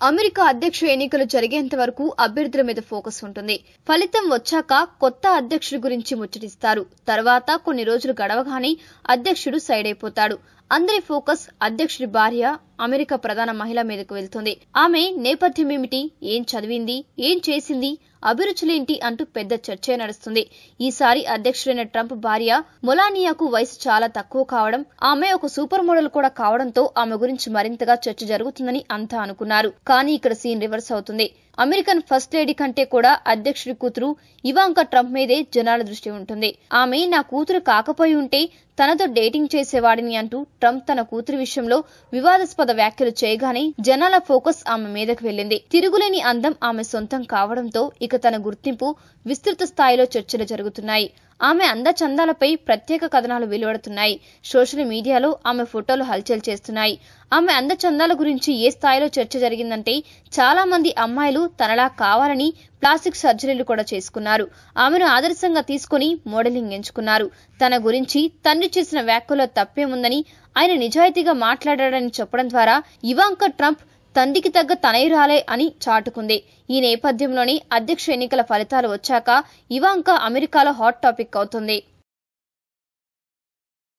America అధ్యక్ష ఎన్నికలు జరిగేంత వరకు అభ్యర్థుల మీద ఫోకస్ ఉంటుంది. ఫలితం వచ్చాక కొత్త అధ్యక్షుడి గురించి ముచ్చటిస్తారు. తర్వాత కొన్ని రోజులు గడవగానే అధ్యక్షుడు సైడ్ అయిపోతాడు. అందరి ఫోకస్ అధ్యక్షుడి భార్య, అమెరికా ప్రధాన మహిళ మీదకు వెళ్తుంది. ఆమె నేపథ్యమేమిటి, ఏం చదివింది, ఏం చేసింది, అభిరుచులేంటి అంటూ పెద్ద చర్చే నడుస్తుంది. ఈసారి అధ్యక్షుడైన ట్రంప్ భార్య మొలానియాకు వయసు చాలా తక్కువ కావడం, ఆమె ఒక సూపర్ మోడల్ కూడా కావడంతో ఆమె గురించి మరింతగా చర్చ జరుగుతుందని అంతా అనుకున్నారు. కానీ ఇక్కడ సీన్ రివర్స్ అవుతుంది. అమెరికన్ ఫస్ట్ లేడీ కంటే కూడా అధ్యక్షుడి కూతురు ఇవాంకా ట్రంప్ మీదే జనాల దృష్టి ఉంటుంది. ఆమె నా కూతురు కాకపోయి ఉంటే తనతో డేటింగ్ చేసేవాడిని అంటూ ట్రంప్ తన కూతురు విషయంలో వివాదాస్పద వ్యాఖ్యలు చేయగానే జనాల ఫోకస్ ఆమె మీదకు వెళ్లింది. తిరుగులేని అందం ఆమె సొంతం కావడంతో ఇక తన గుర్తింపు విస్తృత స్థాయిలో చర్చలు జరుగుతున్నాయి. ఆమె అందచందాలపై ప్రత్యేక కథనాలు వెలువడుతున్నాయి. సోషల్ మీడియాలో ఆమె ఫోటోలు హల్చల్ చేస్తున్నాయి. ఆమె అందచందాల గురించి ఏ స్థాయిలో చర్చ జరిగిందంటే చాలా మంది అమ్మాయిలు తనలా కావాలని ప్లాస్టిక్ సర్జరీలు కూడా చేసుకున్నారు. ఆమెను ఆదర్శంగా తీసుకుని మోడలింగ్ ఎంచుకున్నారు. తన గురించి తండ్రి చేసిన వ్యాఖ్యలో తప్పేముందని, ఆయన నిజాయితీగా మాట్లాడాడని చెప్పడం ద్వారా ఇవాంకా ట్రంప్ తండ్రికి తగ్గ తనయురాలే అని చాటుకుంది. ఈ నేపథ్యంలోనే అధ్యక్ష ఎన్నికల ఫలితాలు వచ్చాక ఇవాంకా అమెరికాలో హాట్ టాపిక్ అవుతుంది.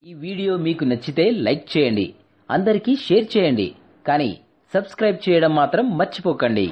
ఈ వీడియో మీకు నచ్చితే లైక్ చేయండి, అందరికీ షేర్ చేయండి, కానీ సబ్స్క్రైబ్ చేయడం మాత్రం మర్చిపోకండి.